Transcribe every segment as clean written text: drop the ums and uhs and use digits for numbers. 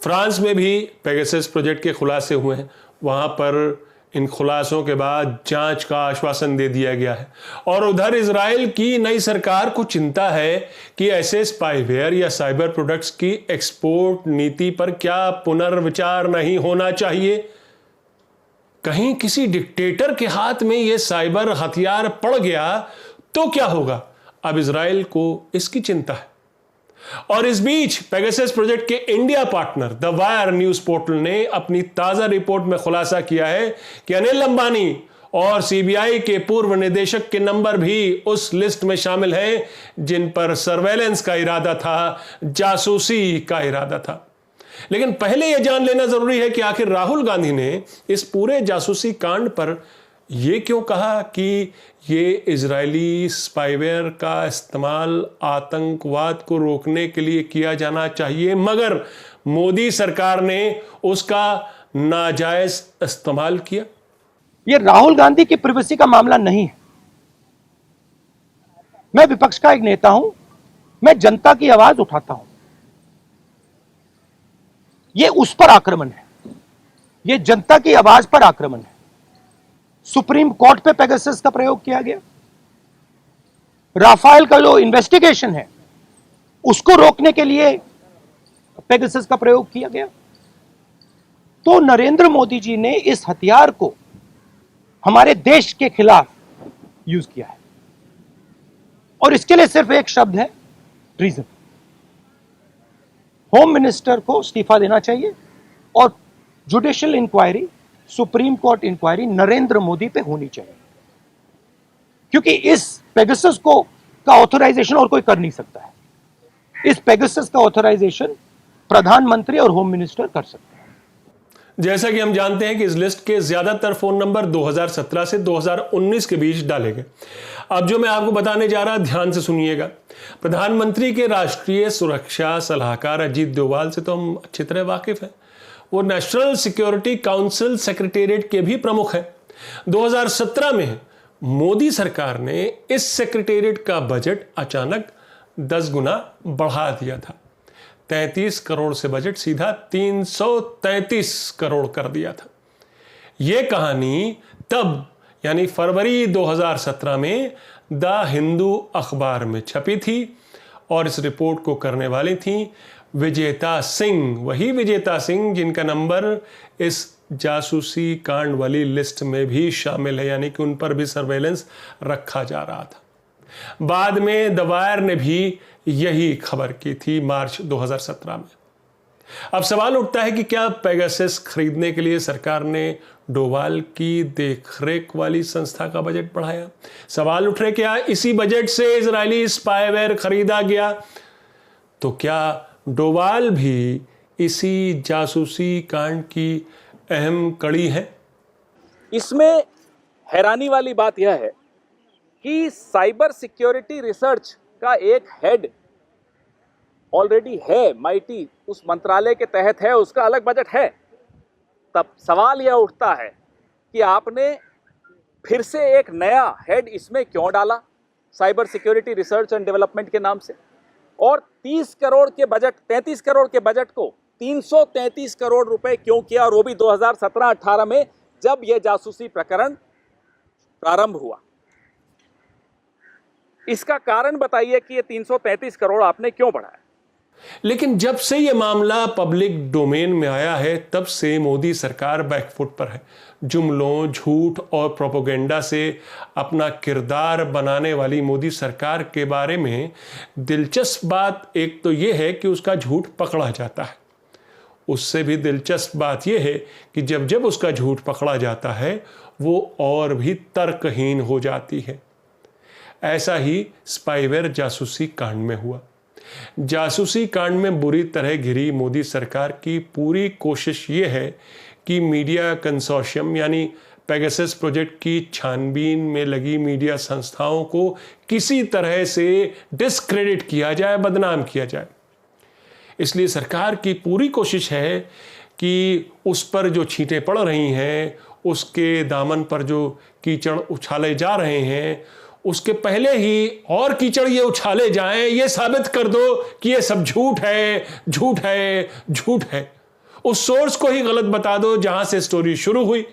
France में भी Pegasus project के खुलासे हुए हैं। वहां पर इन खुलासों के बाद जांच का आश्वासन दे दिया गया है। और उधर इजराइल की नई सरकार को चिंता है कि ऐसे स्पाईवेयर या साइबर प्रोडक्ट्स की एक्सपोर्ट नीति पर क्या पुनर्विचार नहीं होना चाहिए। कहीं किसी डिक्टेटर के हाथ में यह साइबर हथियार पड़ गया तो क्या होगा। अब इजराइल को इसकी चिंता है। और इस बीच पेगासस प्रोजेक्ट के India partner the wire news portal ने अपनी ताजा रिपोर्ट में खुलासा किया है कि अनिल अंबानी और सीबीआई के पूर्व निदेशक के नंबर भी उस लिस्ट में शामिल हैं जिन पर सर्वेलेंस का इरादा था, जासूसी का इरादा था। लेकिन पहले यह जान लेना जरूरी है कि आखिर राहुल गांधी ने इस पूरे जासूसी कांड पर यह क्यों कहा कि ये इजरायली स्पाईवेयर का इस्तेमाल आतंकवाद को रोकने के लिए किया जाना चाहिए, मगर मोदी सरकार ने उसका नाजायज इस्तेमाल किया। ये राहुल गांधी की प्रिवेसी का मामला नहीं है। मैं विपक्ष का एक नेता हूं, मैं जनता की आवाज उठाता हूं। ये उस पर आक्रमण है, ये जनता की आवाज पर आक्रमण है। सुप्रीम कोर्ट पे पेगासस का प्रयोग किया गया। राफेल का जो इन्वेस्टिगेशन है उसको रोकने के लिए पेगासस का प्रयोग किया गया। तो नरेंद्र मोदी जी ने इस हथियार को हमारे देश के खिलाफ यूज किया है और इसके लिए सिर्फ एक शब्द है, ट्रीजन। होम मिनिस्टर को इस्तीफा देना चाहिए और judicial inquiry, supreme court inquiry Narendra Modi पे होनी चाहिए, क्योंकि इस पेगासस को का ऑथराइजेशन और कोई कर नहीं सकता है। इस पेगासस का ऑथराइजेशन प्रधानमंत्री और होम मिनिस्टर कर सकते हैं। जैसा कि हम जानते हैं कि इस लिस्ट के ज्यादातर फोन नंबर 2017 से 2019 के बीच डाले गए। अब जो मैं आपको बताने जा रहा, ध्यान से सुनिएगा। प्रधानमंत्री के राष्ट्रीय सुरक्षा सलाहकार अजीत डोभाल से तो हम अच्छी तरह वाकिफ हैं। वो नेशनल सिक्योरिटी काउंसिल सेक्रेटेरिएट के भी प्रमुख हैं। 2017 में मोदी सरकार ने इस सेक्रेटेरिएट का बजट अचानक 10 गुना बढ़ा दिया था। 33 करोड़ से बजट सीधा 333 करोड़ कर दिया था। यह कहानी तब यानी फरवरी 2017 में द हिंदू अखबार में छपी थी और इस रिपोर्ट को करने वाली थी विजेता सिंह, वही विजेता सिंह जिनका नंबर इस जासूसी कांड वाली लिस्ट में भी शामिल है, यानी कि उन पर भी सर्वेलेंस रखा जा रहा था। बाद में द वायर ने भी यही खबर की थी मार्च 2017 में। अब सवाल उठता है कि क्या पेगासस खरीदने के लिए सरकार ने डोभाल की देखरेख वाली संस्था का बजट बढ़ाया? सवाल उठ रहे क्या इसी बजट से इजरायली स्पाईवेयर खरीदा गया? तो क्या डोभाल भी इसी जासूसी कांड की अहम कड़ी है? इसमें हैरानी वाली बात यह है कि साइबर सिक्योरिटी रिसर्च का एक हेड ऑलरेडी है, माइटी उस मंत्रालय के तहत है, उसका अलग बजट है। तब सवाल यह उठता है कि आपने फिर से एक नया हेड इसमें क्यों डाला, cyber security research and development के नाम से, और 30 करोड़ के बजट, 33 करोड़ के बजट को 333 करोड़ रुपए क्यों किया, और वो भी 2017-18 में जब यह जासूसी प्रकरण प्रारंभ हुआ। इसका कारण बताइए कि ये 333 करोड़ आपने क्यों बढ़ाया? लेकिन जब से यह मामला पब्लिक डोमेन में आया है तब से मोदी सरकार बैकफुट पर है। जुमलों, झूठ और प्रोपेगेंडा से अपना किरदार बनाने वाली मोदी सरकार के बारे में दिलचस्प बात एक तो यह है कि उसका झूठ पकड़ा जाता है। उससे भी दिलचस्प बात यह है कि जब जब उसका झूठ पकड़ा जाता है वो और भी तर्कहीन हो जाती है। ऐसा ही स्पाईवेयर जासूसी कांड में हुआ। जासूसी कांड में बुरी तरह घिरी मोदी सरकार की पूरी कोशिश ये है कि मीडिया कंसोर्शियम यानी पेगासस प्रोजेक्ट की छानबीन में लगी मीडिया संस्थाओं को किसी तरह से डिस्क्रेडिट किया जाए, बदनाम किया जाए। इसलिए सरकार की पूरी कोशिश है कि उस पर जो छींटें पड़ रही हैं, उसके दामन पर जो कीचड़ उछाले जा रहे हैं, उसके पहले ही और कीचड़ ये उछाले जाएं, ये साबित कर दो कि ये सब झूठ है, झूठ है, झूठ है। उस सोर्स को ही गलत बता दो जहां से स्टोरी शुरू हुई,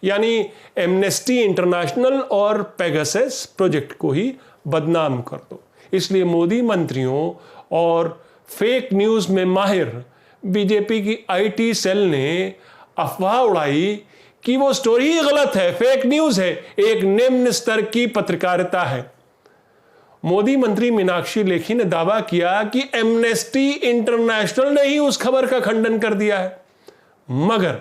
यानी एमनेस्टी इंटरनेशनल और पेगासस प्रोजेक्ट को ही बदनाम कर दो। इसलिए मोदी मंत्रियों और फेक न्यूज में माहिर बीजेपी की आईटी सेल ने अफवाह उड़ाई कि वो स्टोरी ही गलत है, फेक न्यूज है, एक निम्न स्तर की पत्रकारिता है। मोदी मंत्री मीनाक्षी लेखी ने दावा किया कि एमनेस्टी इंटरनेशनल ने ही उस खबर का खंडन कर दिया है। मगर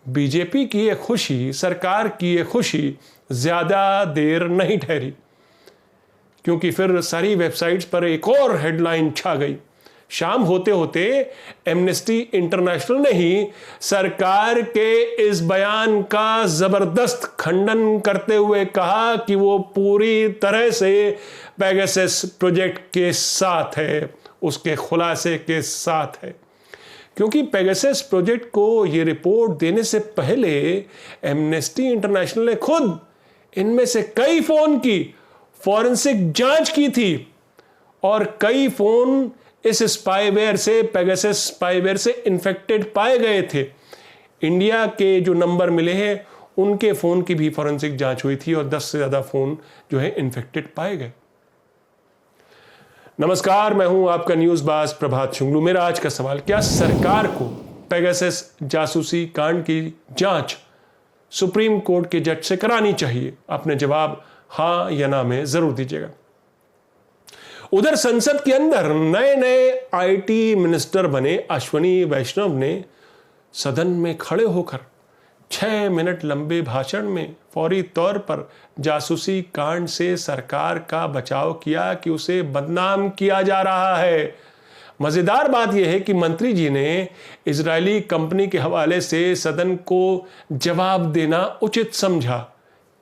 बीजेपी की यह खुशी, सरकार की यह खुशी ज्यादा देर नहीं ठहरी, क्योंकि फिर सारी वेबसाइट्स पर एक और हेडलाइन छा गई। शाम होते होते एमनेस्टी इंटरनेशनल ने ही सरकार के इस बयान का जबरदस्त खंडन करते हुए कहा कि वो पूरी तरह से पेगासस प्रोजेक्ट के साथ है, उसके खुलासे के साथ है। क्योंकि पेगासस प्रोजेक्ट को ये रिपोर्ट देने से पहले एमनेस्टी इंटरनेशनल ने खुद इनमें से कई फोन की फॉरेंसिक जांच की थी और कई फोन इस स्पाईवेयर से, पेगासस स्पाईवेयर से इन्फेक्टेड पाए गए थे। इंडिया के जो नंबर मिले हैं उनके फोन की भी फॉरेंसिक जांच हुई थी और 10 से ज्यादा फोन जो है इन्फेक्टेड पाए गए। नमस्कार, मैं हूं आपका न्यूज बाज प्रभात शुंगलू। मेरा आज का सवाल, क्या सरकार को पेगासस जासूसी कांड की जांच सुप्रीम कोर्ट के जज से करानी चाहिए? अपने जवाब हां या ना में जरूर दीजिएगा। उधर संसद के अंदर नए नए आईटी मिनिस्टर बने अश्विनी वैष्णव ने सदन में खड़े होकर 6 मिनट लंबे भाषण में फौरी तौर पर जासूसी कांड से सरकार का बचाव किया कि उसे बदनाम किया जा रहा है। मजेदार बात यह है कि मंत्री जी ने इजरायली कंपनी के हवाले से सदन को जवाब देना उचित समझा।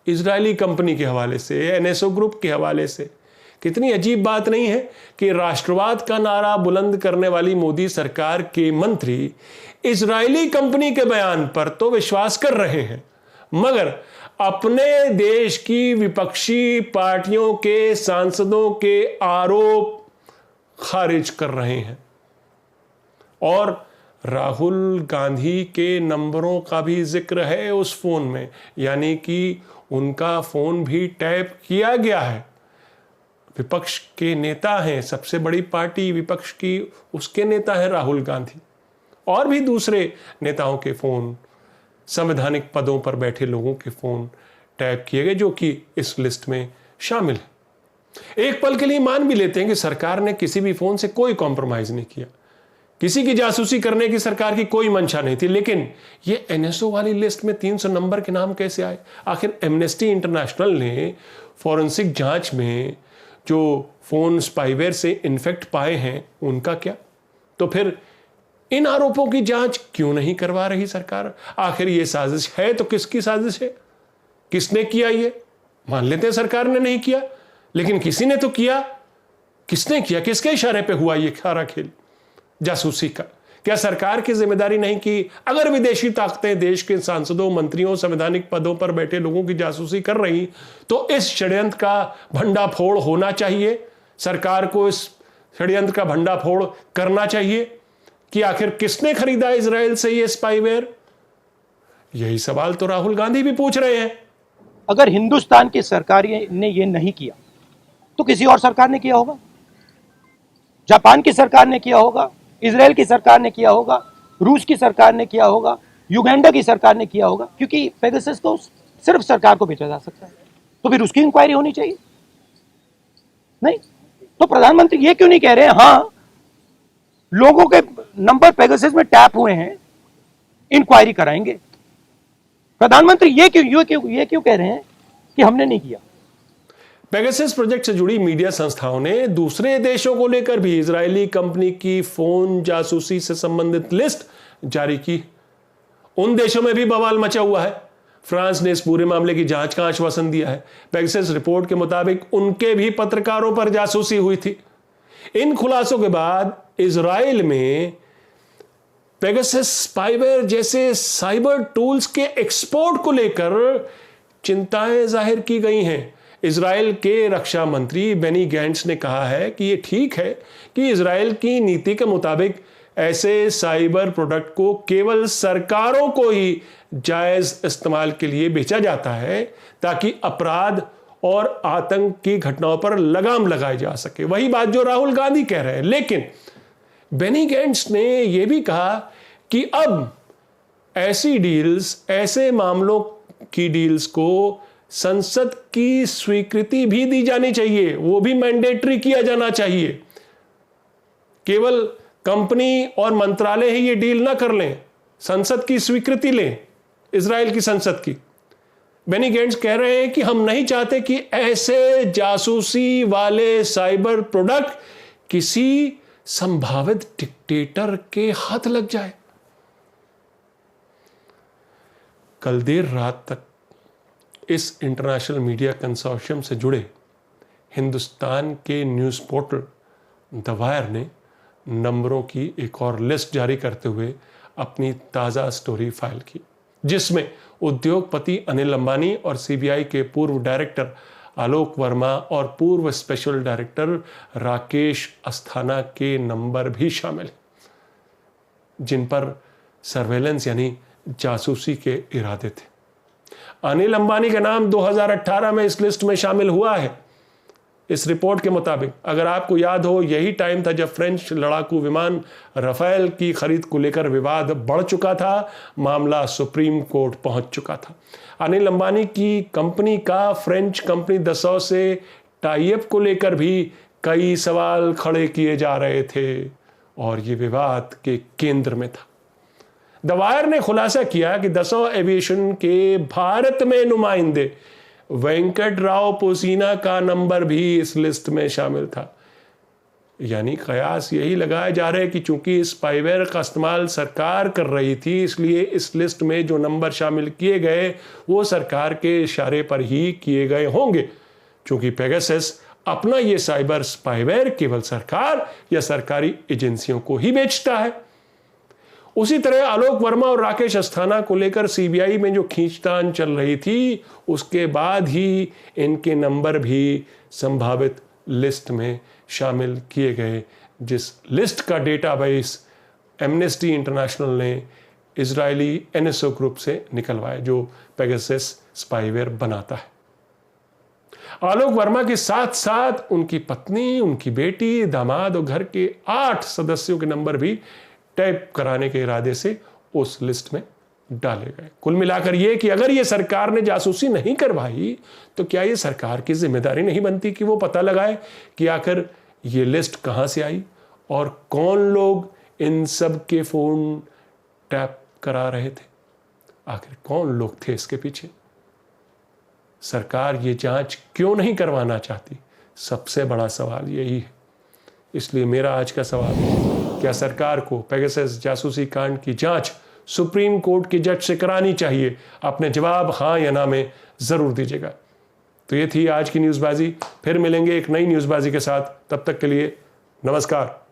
इजरायली कंपनी के हवाले से, एनएसओ ग्रुप के हवाले से। कितनी अजीब बात नहीं है कि राष्ट्रवाद का नारा बुलंद करने वाली मोदी सरकार के मंत्री इजरायली कंपनी के बयान पर तो विश्वास कर रहे हैं, मगर अपने देश की विपक्षी पार्टियों के सांसदों के आरोप खारिज कर रहे हैं। और राहुल गांधी के नंबरों का भी जिक्र है उस फोन में, यानी कि उनका फोन भी टैप किया गया है। विपक्ष के नेता हैं, सबसे बड़ी पार्टी विपक्ष की, उसके नेता है राहुल गांधी। और भी दूसरे नेताओं के फोन, संवैधानिक पदों पर बैठे लोगों के फोन टैप किए गए, जो कि इस लिस्ट में शामिल है। एक पल के लिए मान भी लेते हैं कि सरकार ने किसी भी फोन से कोई कॉम्प्रोमाइज नहीं किया, किसी की जासूसी करने की सरकार की कोई मंशा नहीं थी, लेकिन ये एनएसओ वाली लिस्ट में 300 नंबर के नाम कैसे आए? आखिर एमनेस्टी इंटरनेशनल ने फॉरेंसिक जांच में जो फोन स्पाईवेयर से इन्फेक्ट पाए हैं उनका क्या? तो फिर इन आरोपों की जांच क्यों नहीं करवा रही सरकार? आखिर ये साजिश है तो किसकी साजिश है? किसने किया? ये मान लेते हैं सरकार ने नहीं किया, लेकिन किसी ने तो किया। किसने किया? किसके इशारे पे हुआ ये सारा खेल जासूसी का? क्या सरकार की जिम्मेदारी नहीं कि अगर विदेशी ताकतें देश के सांसदों, मंत्रियों, संवैधानिक पदों पर बैठे लोगों की जासूसी कर रही, तो इस षड्यंत्र का भंडाफोड़ होना चाहिए। सरकार को इस षड्यंत्र का भंडाफोड़ करना चाहिए कि आखिर किसने खरीदा इजराइल से ये स्पाईवेयर? यही सवाल तो राहुल गांधी भी पूछ रहे हैं। अगर हिंदुस्तान की सरकार ने ये नहीं किया तो किसी और सरकार ने किया होगा, जापान की सरकार ने किया होगा, इजराइल की सरकार ने किया होगा, रूस की सरकार ने किया होगा, युगांडा की सरकार ने किया होगा, क्योंकि पेगासस को सिर्फ सरकार को बेचा जा सकता है। तो फिर उसकी इंक्वायरी होनी चाहिए। नहीं तो प्रधानमंत्री ये क्यों नहीं कह रहे हैं हाँ लोगों के नंबर पेगासस में टैप हुए हैं, इंक्वायरी कराएंगे? प्रधानमंत्री ये क्यों कह रहे हैं कि हमने नहीं किया? पेगासस प्रोजेक्ट से जुड़ी मीडिया संस्थाओं ने दूसरे देशों को लेकर भी इजरायली कंपनी की फोन जासूसी से संबंधित लिस्ट जारी की। उन देशों में भी बवाल मचा हुआ है। फ्रांस ने इस पूरे मामले की जांच का आश्वासन दिया है। पेगासस रिपोर्ट के मुताबिक उनके भी पत्रकारों पर जासूसी हुई थी। इन खुलासों के बाद इजराइल में पेगासस स्पाईवेयर जैसे साइबर टूल्स के एक्सपोर्ट को लेकर चिंताएं जाहिर की गई हैं। इजराइल के रक्षा मंत्री बेनी गैंट्स ने कहा है कि यह ठीक है कि इजराइल की नीति के मुताबिक ऐसे साइबर प्रोडक्ट को केवल सरकारों को ही जायज इस्तेमाल के लिए बेचा जाता है ताकि अपराध और आतंक की घटनाओं पर लगाम लगाई जा सके। वही बात जो राहुल गांधी कह रहे हैं। लेकिन बेनी गैंट्स ने यह भी कहा कि अब ऐसी डील्स, ऐसे मामलों की डील्स को संसद की स्वीकृति भी दी जानी चाहिए, वो भी मैंडेटरी किया जाना चाहिए। केवल कंपनी और मंत्रालय ही ये डील ना कर लें, संसद की स्वीकृति लें, इजराइल की संसद की। बेनी गैंट्स कह रहे हैं कि हम नहीं चाहते कि ऐसे जासूसी वाले साइबर प्रोडक्ट किसी संभावित डिक्टेटर के हाथ लग जाए। कल देर रात तक इस इंटरनेशनल मीडिया कंसोर्शियम से जुड़े हिंदुस्तान के न्यूज़ पोर्टल द वायर ने नंबरों की एक और लिस्ट जारी करते हुए अपनी ताज़ा स्टोरी फाइल की, जिसमें उद्योगपति अनिल अंबानी और सीबीआई के पूर्व डायरेक्टर आलोक वर्मा और पूर्व स्पेशल डायरेक्टर राकेश अस्थाना के नंबर भी शामिल हैं, जिन पर सर्वेलेंस यानी जासूसी के इरादे थे। अनिल अंबानी का नाम 2018 में इस लिस्ट में शामिल हुआ है। इस रिपोर्ट के मुताबिक, अगर आपको याद हो, यही टाइम था जब फ्रेंच लड़ाकू विमान राफेल की खरीद को लेकर विवाद बढ़ चुका था, मामला सुप्रीम कोर्ट पहुंच चुका था। अनिल अंबानी की कंपनी का फ्रेंच कंपनी दसॉ से टाई-अप को लेकर भी कई सवाल खड़े किए जा रहे थे और ये विवाद के केंद्र में था। द वायर ने खुलासा किया कि दसॉ एविएशन के भारत में नुमाइंदे वेंकट राव पोसीना का नंबर भी इस लिस्ट में शामिल था। यानी कयास यही लगाए जा रहे कि चूंकि स्पाईवेयर का इस्तेमाल सरकार कर रही थी, इसलिए इस लिस्ट में जो नंबर शामिल किए गए वो सरकार के इशारे पर ही किए गए होंगे, चूंकि पेगासस अपना ये साइबर स्पाईवेयर केवल सरकार या सरकारी एजेंसियों को ही बेचता है। उसी तरह आलोक वर्मा और राकेश अस्थाना को लेकर सीबीआई में जो खींचतान चल रही थी, उसके बाद ही इनके नंबर भी संभावित लिस्ट में शामिल किए गए, जिस लिस्ट का डेटाबेस एमनेस्टी इंटरनेशनल ने इजरायली एनएसओ ग्रुप से निकलवाया, जो पेगासस स्पाईवेयर बनाता है। आलोक वर्मा के साथ साथ उनकी पत्नी, उनकी बेटी, दामाद और घर के 8 सदस्यों के नंबर भी टैप कराने के इरादे से उस लिस्ट में डाले गए। कुल मिलाकर यह कि अगर यह सरकार ने जासूसी नहीं करवाई तो क्या यह सरकार की जिम्मेदारी नहीं बनती कि वो पता लगाए कि आखिर ये लिस्ट कहां से आई और कौन लोग इन सब के फोन टैप करा रहे थे, आखिर कौन लोग थे इसके पीछे। सरकार ये जांच क्यों नहीं करवाना चाहती, सबसे बड़ा सवाल यही है। इसलिए मेरा आज का सवाल है, क्या सरकार को पेगासस जासूसी कांड की जांच सुप्रीम कोर्ट के जज से करानी चाहिए? अपने जवाब हाँ या ना में जरूर दीजिएगा। तो ये थी आज की न्यूज़बाजी। फिर मिलेंगे एक नई न्यूज़बाजी के साथ। तब तक के लिए नमस्कार।